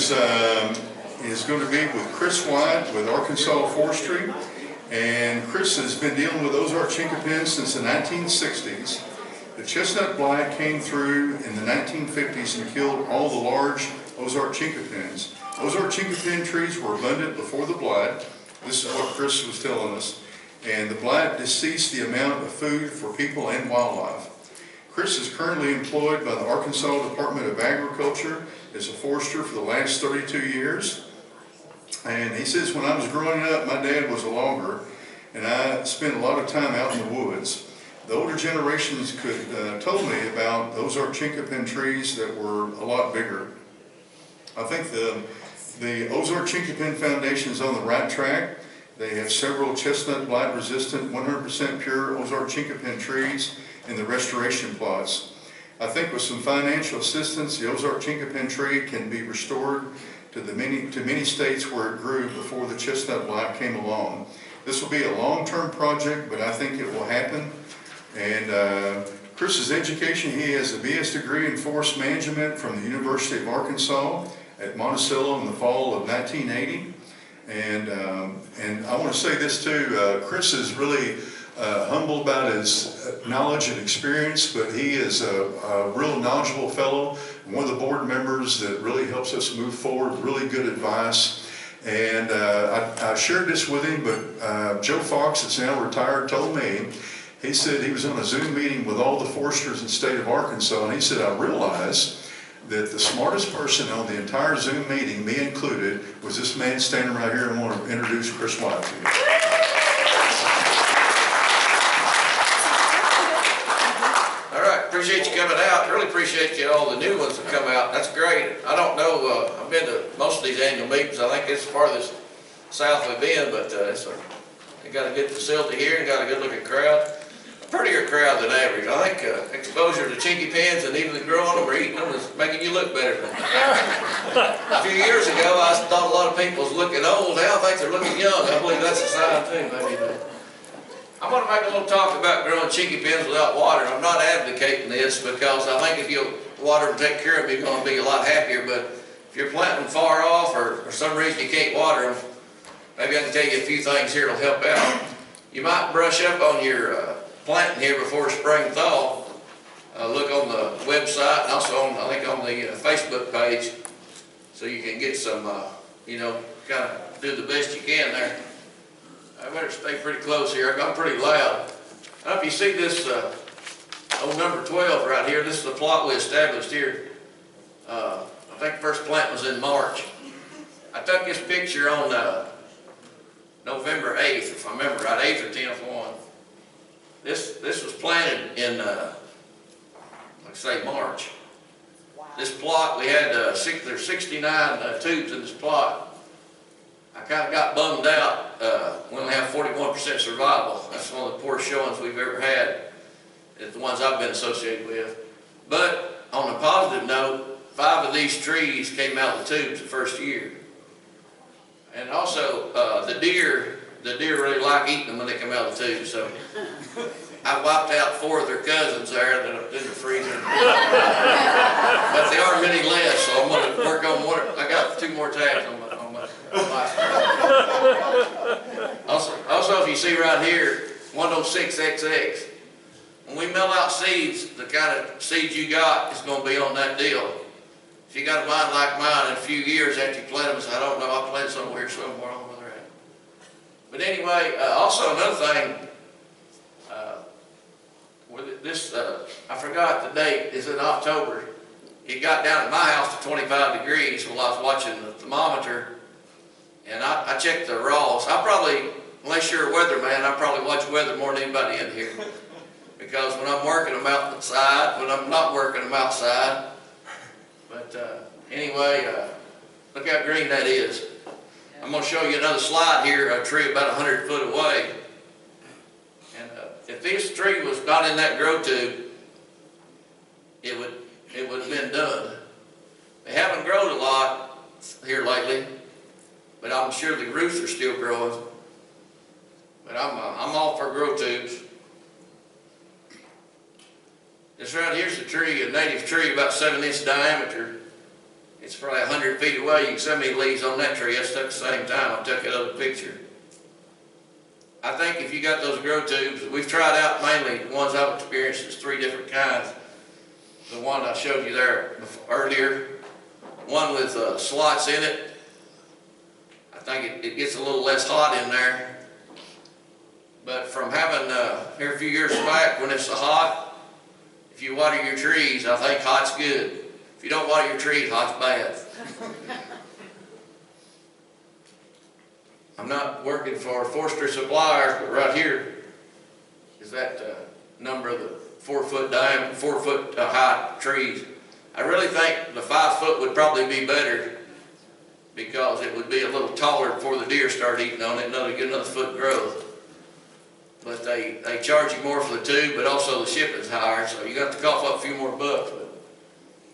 is going to be with Chris Wyatt with Arkansas Forestry. And Chris has been dealing with Ozark Chinquapin since the 1960s. The chestnut blight came through in the 1950s and killed all the large Ozark Chinquapins. Ozark Chinquapin trees were abundant before the blight. This is what Chris was telling us. And the blight deceased the amount of food for people and wildlife. Chris is currently employed by the Arkansas Department of Agriculture as a forester for the last 32 years. And he says, when I was growing up, my dad was a logger, and I spent a lot of time out in the woods. The older generations told me about the Ozark Chinquapin trees that were a lot bigger. I think the Ozark Chinquapin Foundation is on the right track. They have several chestnut blight resistant, 100% pure Ozark Chinquapin trees in the restoration plots. I think with some financial assistance, the Ozark Chinquapin tree can be restored to many states where it grew before the chestnut blight came along. This will be a long-term project, but I think it will happen. And Chris's education, he has a BS degree in forest management from the University of Arkansas at Monticello in the fall of 1980. And I want to say this too, Chris is really humble about his knowledge and experience, but he is a real knowledgeable fellow, one of the board members that really helps us move forward, really good advice. And I shared this with him, but Joe Fox, that's now retired, told me, he said he was on a Zoom meeting with all the foresters in the state of Arkansas, and he said, I realized that the smartest person on the entire Zoom meeting, me included, was this man standing right here. I want to introduce Chris Wyatt to you. All right, appreciate you coming out. Really appreciate you, all the new ones that come out. That's great. I don't know, I've been to most of these annual meetings. I think it's the farthest south we've been, but they got a good facility here and got a good looking crowd. Prettier crowd than average. I think exposure to Chinquapins and even growing them or eating them is making you look better. A few years ago, I thought a lot of people was looking old. Now I think they're looking young. I believe that's a sign too, maybe. I'm going to make a little talk about growing Chinquapins without water. I'm not advocating this because I think if you water them and take care of them, you're going to be a lot happier. But if you're planting them far off or for some reason you can't water them, maybe I can tell you a few things here that'll help out. You might brush up on your planting here before spring thaw. Look on the website and also on, I think on the Facebook page, so you can get some, you know, kind of do the best you can there. I better stay pretty close here. I got pretty loud. Now if you see this old number 12 right here, this is the plot we established here. I think the first plant was in March. I took this picture on November 8th, if I remember right, 8th or 10th one. This was planted in, let's say, March. Wow. This plot, we had there's 69 tubes in this plot. I kind of got bummed out. We only have 41% survival. That's one of the poorest showings we've ever had. It's the ones I've been associated with. But on a positive note, 5 of these trees came out of the tubes the first year. And also, the deer really like eating them when they come out of the tube, so I wiped out 4 of their cousins there that are in the freezer. But there are many less, so I'm going to work on one. I got 2 more tabs on my also, if you see right here, 106XX. When we mill out seeds, the kind of seeds you got is going to be on that deal. If you got a vine like mine, in a few years after you plant them, so I don't know, I'll plant somewhere, I don't know where they're at. But anyway, also another thing, with this, I forgot the date, is in October. It got down at my house to 25 degrees while I was watching the thermometer, and I checked the raws. I probably, unless you're a weatherman, I probably watch weather more than anybody in here. Because when I'm working, I'm outside. When I'm not working, I'm outside. But anyway, look how green that is. I'm going to show you another slide here, a tree about 100 foot away. And if this tree was not in that grow tube, it would have been done. They haven't grown a lot here lately, but I'm sure the roots are still growing. But I'm all for grow tubes. This right here's a tree, a native tree about 7 inch diameter. It's probably 100 feet away. You can send me leaves on that tree. I took the same time I took that other picture. I think if you got those grow tubes, we've tried out mainly the ones I've experienced. There's 3 different kinds. The one I showed you there earlier, one with slots in it. I think it gets a little less hot in there. But from having here a few years back when it's so hot, if you water your trees, I think hot's good. If you don't water your trees, hot's bad. I'm not working for Forestry suppliers, but right here is that number of the 4 foot diameter, 4 foot high trees. I really think the 5 foot would probably be better because it would be a little taller before the deer start eating on it, get another foot growth. But they charge you more for the tube, but also the shipping's higher, so you got to cough up a few more bucks. But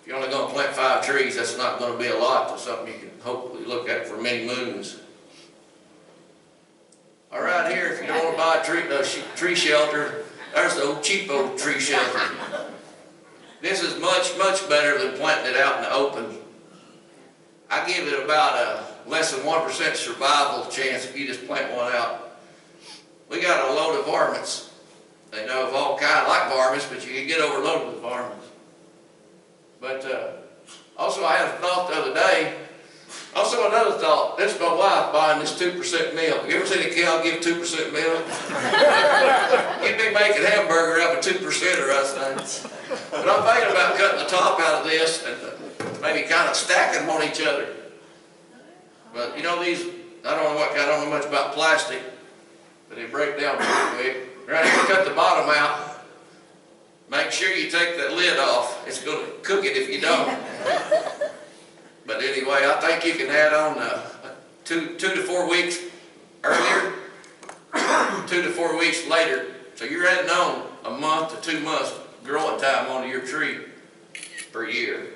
if you're only going to plant 5 trees, that's not going to be a lot to something you can hopefully look at for many moons. All right, here, if you don't want to buy a tree shelter, there's the old cheapo tree shelter. This is much, much better than planting it out in the open. I give it about a less than 1% survival chance if you just plant one out. We got a load of varmints. They know of all kinds, like varmints, but you can get overloaded with varmints. But also I had a thought the other day. Also another thought, this is my wife buying this 2% milk. You ever seen a cow give 2% milk? You'd be making hamburger out of a 2%er, I think. But I'm thinking about cutting the top out of this and maybe kind of stacking them on each other. But you know these, I don't know much about plastic, but they break down pretty quick. Right here, cut the bottom out. Make sure you take that lid off. It's going to cook it if you don't. But anyway, I think you can add on 2 to 4 weeks earlier, 2 to 4 weeks later. So you're adding on a month to 2 months growing time onto your tree per year.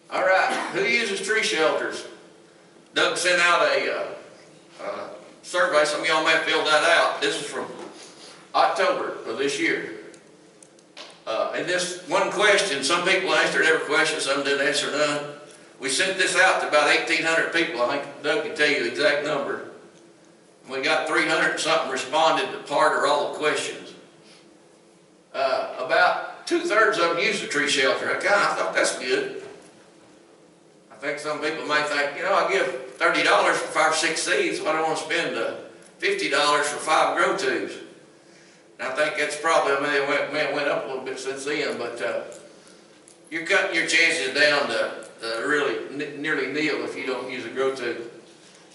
All right, who uses tree shelters? Doug sent out a survey. Some of y'all may have filled that out. This is from October of this year. And this one question, some people answered every question, some didn't answer none. We sent this out to about 1,800 people. I think Doug can tell you the exact number. We got 300 and something responded to part or all the questions. About 2/3 of them used a tree shelter. I thought that's good. I think some people may think, you know, I give $30 for 5 or 6 seeds. Why do I want to spend $50 for 5 grow tubes? I think that's probably, may have went up a little bit since then, but you're cutting your chances down to really nearly nil if you don't use a grow tube.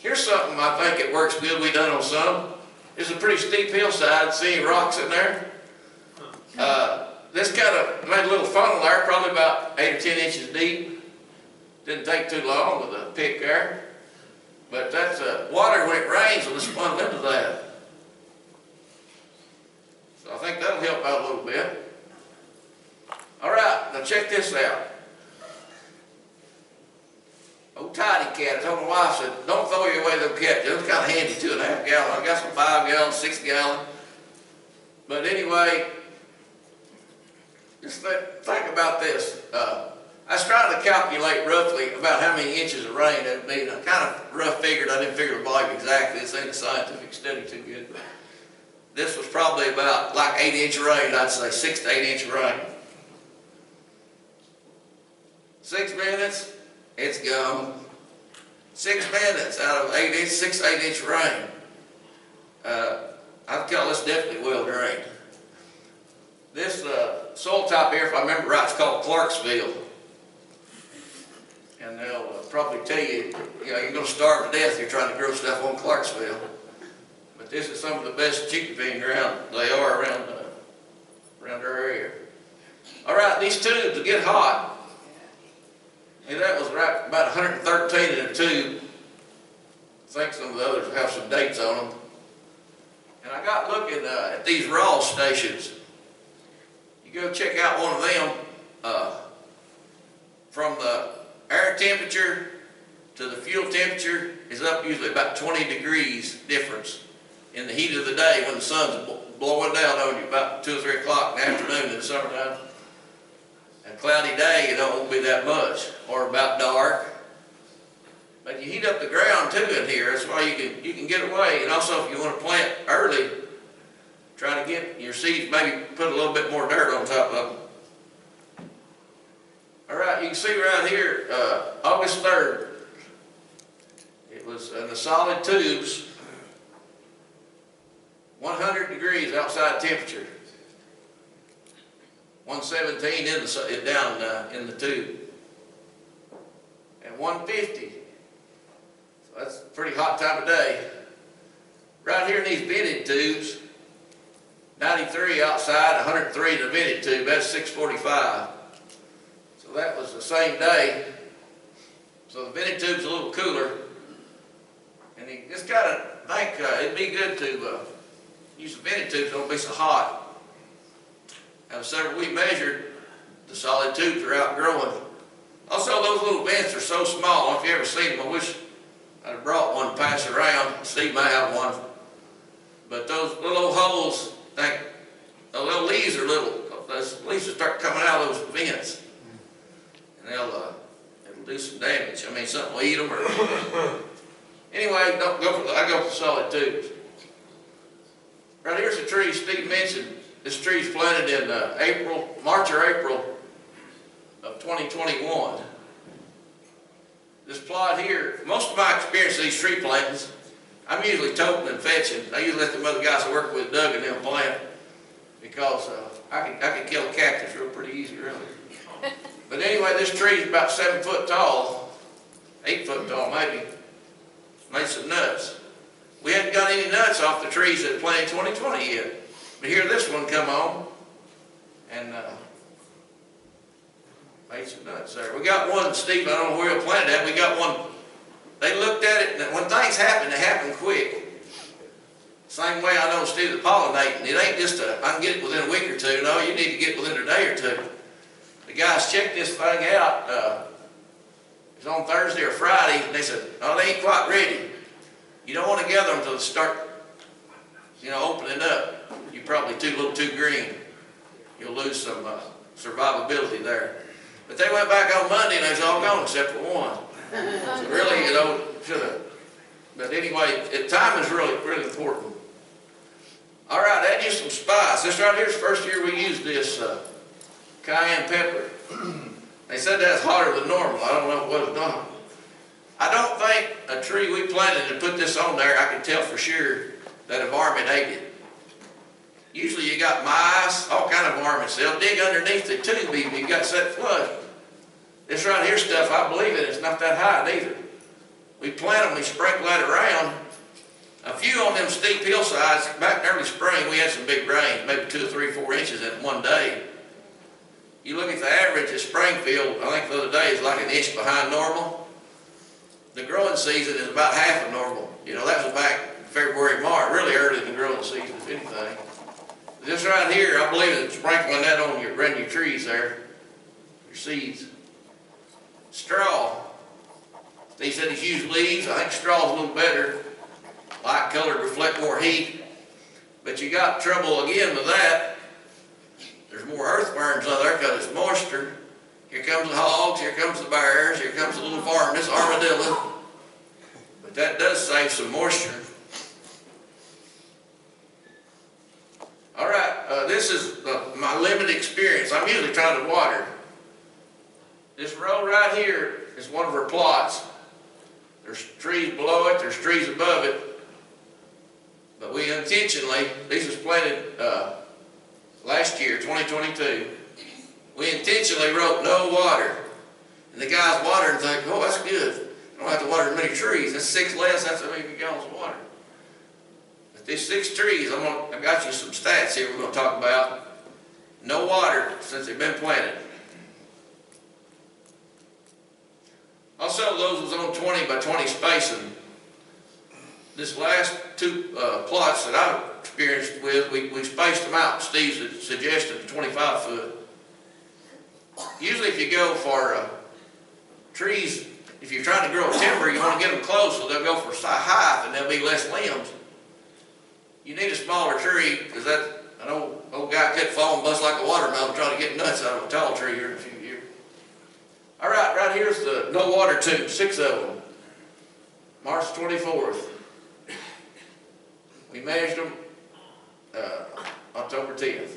Here's something I think it works good. We done on some. There's a pretty steep hillside. See any rocks in there? This kind of made a little funnel there, probably about 8 or 10 inches deep. Didn't take too long with a pick there. But that's water when it rains will just funnel into that. So I think that'll help out a little bit. All right, now check this out. Old Tidy Cat, I told my wife, said, don't throw your away them cats. They're kind of handy, 2.5 gallon. I got some 5 gallon, 6 gallon. But anyway, just think about this. I was trying to calculate roughly about how many inches of rain that would be. And I kind of rough figured, I didn't figure the volume exactly. This ain't a scientific study too good. This was probably about like 8-inch rain, I'd say 6 to 8 inch rain. 6 minutes, it's gone. 6 minutes out of 8 inch, 6 to 8 inch rain. I'd call this definitely well drained. This soil type here, if I remember right, it's called Clarksville. And they'll probably tell you, you know, you're going to starve to death if you're trying to grow stuff on Clarksville. But this is some of the best Chinquapin ground they are around our area. All right, these tubes will get hot. And that was right about 113 in a tube. I think some of the others have some dates on them. And I got looking at these raw stations. You go check out one of them. From the air temperature to the fuel temperature is up usually about 20 degrees difference in the heat of the day when the sun's blowing down on you about 2 or 3 o'clock in the afternoon in the summertime. A cloudy day, it won't be that much, or about dark. But you heat up the ground too in here. That's why you can get away. And also, if you want to plant early, try to get your seeds, maybe put a little bit more dirt on top of them. All right, you can see right here, August 3rd. It was in the solid tubes, 100 degrees outside temperature. 117 down in the tube. And 150. So that's a pretty hot time of day. Right here in these vented tubes, 93 outside, 103 in the vented tube. That's 645. So that was the same day. So the vented tube's a little cooler. And you just gotta think it'd be good to use the vented tubes, don't be so hot. And so we measured the solid tubes are outgrowing. Also, those little vents are so small. I don't know if you ever seen them. I wish I'd have brought one to pass around. Steve might have one. But those little holes, think the little leaves are little. Those leaves will start coming out of those vents, and it'll do some damage. I mean, something will eat them. Or anyway, don't go for. I go for solid tubes. Right here's a tree Steve mentioned. This tree's planted in March or April of 2021. This plot here, most of my experience with these tree plantings, I'm usually toting and fetching. I usually let the other guys I work with, Doug, and them plant, because I can kill a cactus real pretty easy, really. But anyway, this tree is about 7 foot tall, 8 foot tall maybe. Made some nuts. We hadn't got any nuts off the trees that planted 2020 yet. But here this one come on, and made some nuts there. We got one, Steve, I don't know where he'll plant it at. We got one, they looked at it, and when things happen, they happen quick. Same way I know, Steve, the pollinating. It ain't just I can get it within a week or two. No, you need to get it within a day or two. The guys checked this thing out. It was on Thursday or Friday, and they said, oh, they ain't quite ready. You don't want to gather them until they start, opening up. You're probably a little too green. You'll lose some survivability there. But they went back on Monday and they was all gone except for one. So really, should have. But anyway, time is really, really important. All right, add you some spice. This right here is the first year we used this cayenne pepper. They said that's hotter than normal. I don't know what it's done. I don't think a tree we planted and put this on there, I can tell for sure that a varmint ate it. Usually you got mice, all kind of varmints. They'll dig underneath the tube even if you got set flush. This right here stuff, I believe it's not that high either. We plant them, we sprinkle that around. A few on them steep hillsides, back in early spring, we had some big rain, maybe 2 or 3 or 4 inches in one day. You look at the average at Springfield, I think the other day is like an inch behind normal. The growing season is about half of normal. That was back February, March, really early in the growing season, if anything. This right here, I believe that sprinkling that on your trees there, your seeds. Straw. They said he's used leaves. I think straw's a little better. Light colored, reflect more heat. But you got trouble again with that. There's more earthworms out there because it's moisture. Here comes the hogs, here comes the bears, here comes the little farm, this armadillo. But that does save some moisture. All right, this is my limited experience. I'm usually trying to water. This row right here is one of our plots. There's trees below it, there's trees above it. But we intentionally, these was planted last year, 2022. We intentionally wrote no water. And the guys water and think, oh, that's good. I don't have to water as many trees. That's 6 less, that's how many gallons of water. But these 6 trees, I've got you some stats here we're going to talk about. No water since they've been planted. Also, those was on 20 by 20 spacing. This last 2 plots that I've experienced with, we spaced them out. Steve suggested 25 foot. Usually if you go for trees, if you're trying to grow timber, you want to get them close so they'll go for height and there'll be less limbs. You need a smaller tree because an old guy could fall and bust like a watermelon trying to get nuts out of a tall tree here in a few All right, right here's the no water tubes, 6 of them. March 24th. We measured them October 10th.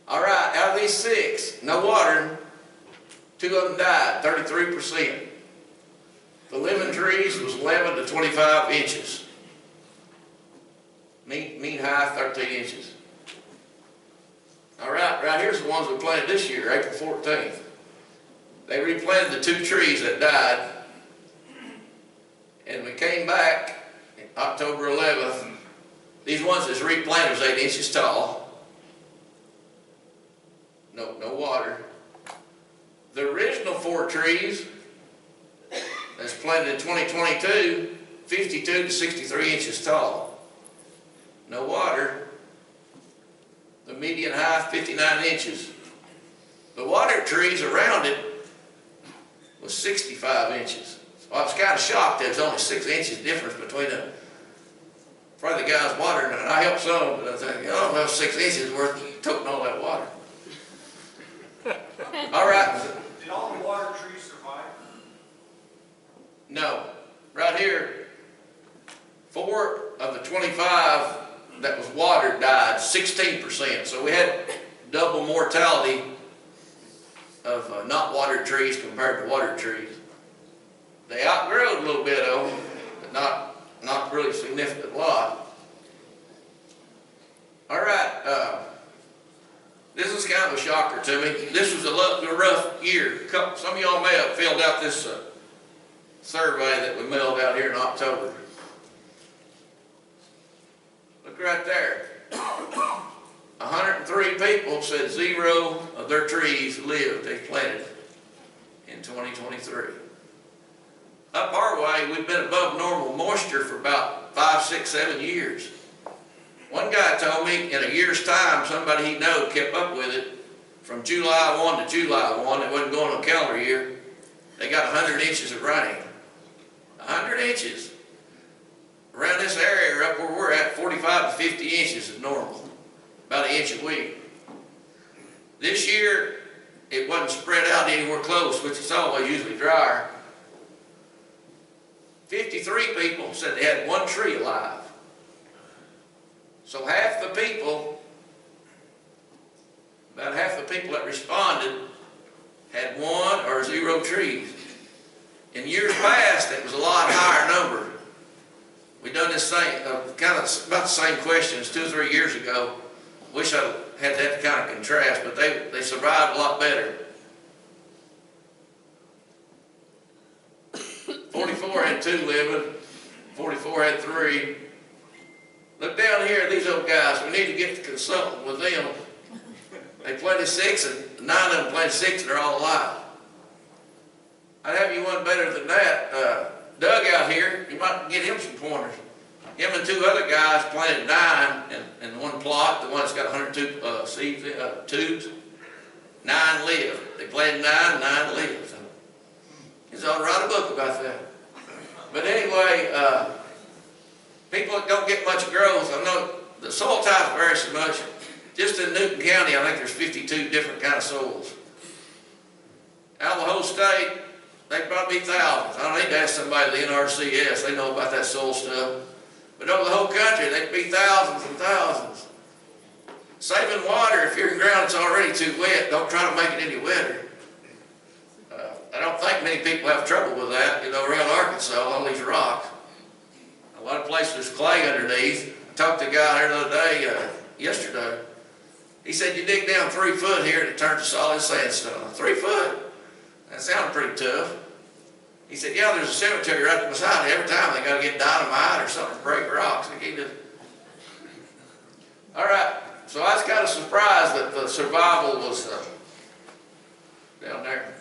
All right, out of these 6, no watering, 2 of them died, 33%. The lemon trees was 11 to 25 inches. Mean height, 13 inches. All right, right here's the ones we planted this year, April 14th. They replanted the 2 trees that died. And we came back October 11th. These ones that's replanted was 8 inches tall. No water. The original 4 trees that's planted in 2022, 52 to 63 inches tall. No water. The median height, 59 inches. The water trees around it was 65 inches. So I was kind of shocked there was only 6 inches difference between them. Probably the guys watering it, and I helped some, but I was thinking, oh, well, 6 inches worth toting all that water. All right. Did all the water trees survive? No. Right here, 4 of the 25 that was watered died, 16%. So we had double mortality of not watered trees compared to watered trees. They outgrew a little bit of them, but not really a significant lot. All right, this is kind of a shocker to me. This was a rough year. Some of y'all may have filled out this survey that we mailed out here in October. Look right there. 103 people said 0 of their trees lived, they planted in 2023. Up our way, we've been above normal moisture for about 5, 6, 7 years. One guy told me in a year's time, somebody he knew kept up with it from July 1 to July 1. It wasn't going on a calendar year. They got 100 inches of rain. 100 inches. Around this area, up where we're at, 45 to 50 inches is normal. About 1 inch a week. This year, it wasn't spread out anywhere close, which is always usually drier. 53 people said they had 1 tree alive. So half the people, about half the people that responded had 1 or 0 trees. In years past, it was a lot higher number. We done this same, kind of about the same questions 2 or 3 years ago. Wish I had that kind of contrast, but they survived a lot better. 44 had 2 living, 44 had 3. Look down here, these old guys, we need to get to consulting with them. They planted 6, and 9 of them planted 6, and they're all alive. I'd have you one better than that. Doug out here, you might get him some pointers. Him and 2 other guys planted 9 in one plot, the one that's got 102 seed tubes. 9 lived. They planted 9, 9 lived. He's ought to write a book about that. But anyway, people that don't get much growth, I know the soil types vary so much. Just in Newton County, I think there's 52 different kind of soils. Out of the whole state, they probably be thousands. I don't need to ask somebody at the NRCS, they know about that soil stuff. But over the whole country, they could be thousands and thousands. Saving water, if you're in ground that's already too wet, don't try to make it any wetter. I don't think many people have trouble with that, you know, around Arkansas, all these rocks. A lot of places there's clay underneath. I talked to a guy there the other day, yesterday. He said, you dig down 3 foot here and it turns to solid sandstone. 3 foot? That sounded pretty tough. He said, yeah, there's a cemetery right beside it. Every time they got to get dynamite or something to break rocks. All right, so I was kind of surprised that the survival was down there.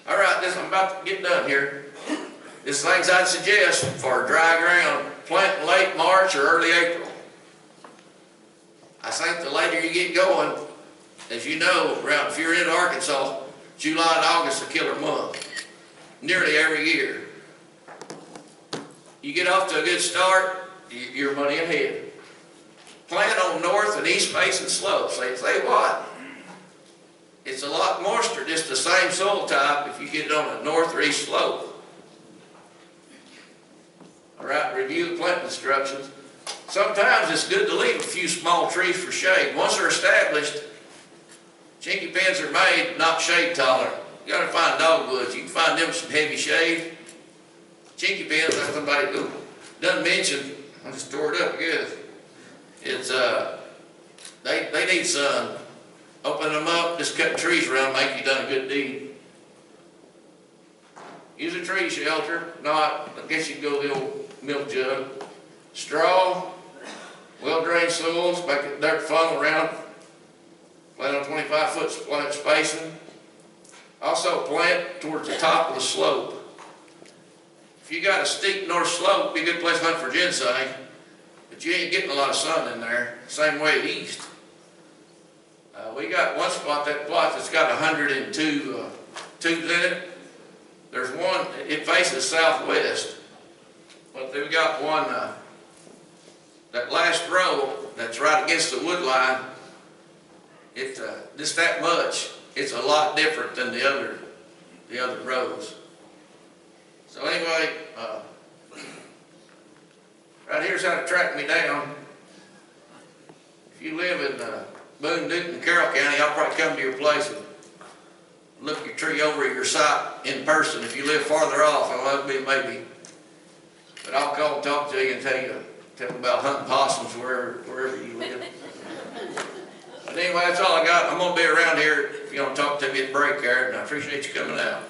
All right, I'm about to get done here. This things I'd suggest for dry ground, plant in late March or early April. I think the later you get going, as you know, around if you're in Arkansas, July and August is a killer month. Nearly every year. You get off to a good start, you're money ahead. Plant on north and east facing slopes. Say what? it's a lot moister, just the same soil type if you get it on a north or east slope. All right, review the planting instructions. Sometimes it's good to leave a few small trees for shade. Once they're established, Chinquapins are made not shade tolerant. You gotta find dogwoods. You can find them some heavy shade. Chinquapins, like somebody who doesn't mention, I just tore it up good. It's they need sun. Open them up, just cut trees around, make you done a good deed. Use a tree shelter, not, I guess you can go the old milk jug. Straw, well-drained soils, make a dirt funnel around, plant on 25-foot spacing. Also plant towards the top of the slope. If you got a steep north slope, be a good place to hunt for ginseng, but you ain't getting a lot of sun in there. Same way at east. We got one spot, that plot that's got 102 tubes in it. There's one, it faces southwest, but we've got one, that last row that's right against the wood line, it's just that much. It's a lot different than the other rows. So anyway, right here's how to track me down. If you live in Boone, Newton, and Carroll County, I'll probably come to your place and look your tree over at your site in person. If you live farther off, I'll be maybe. But I'll call and talk to you and tell you about hunting possums wherever you live. But anyway, that's all I got. I'm gonna be around here if you want to talk to me at break there, and I appreciate you coming out.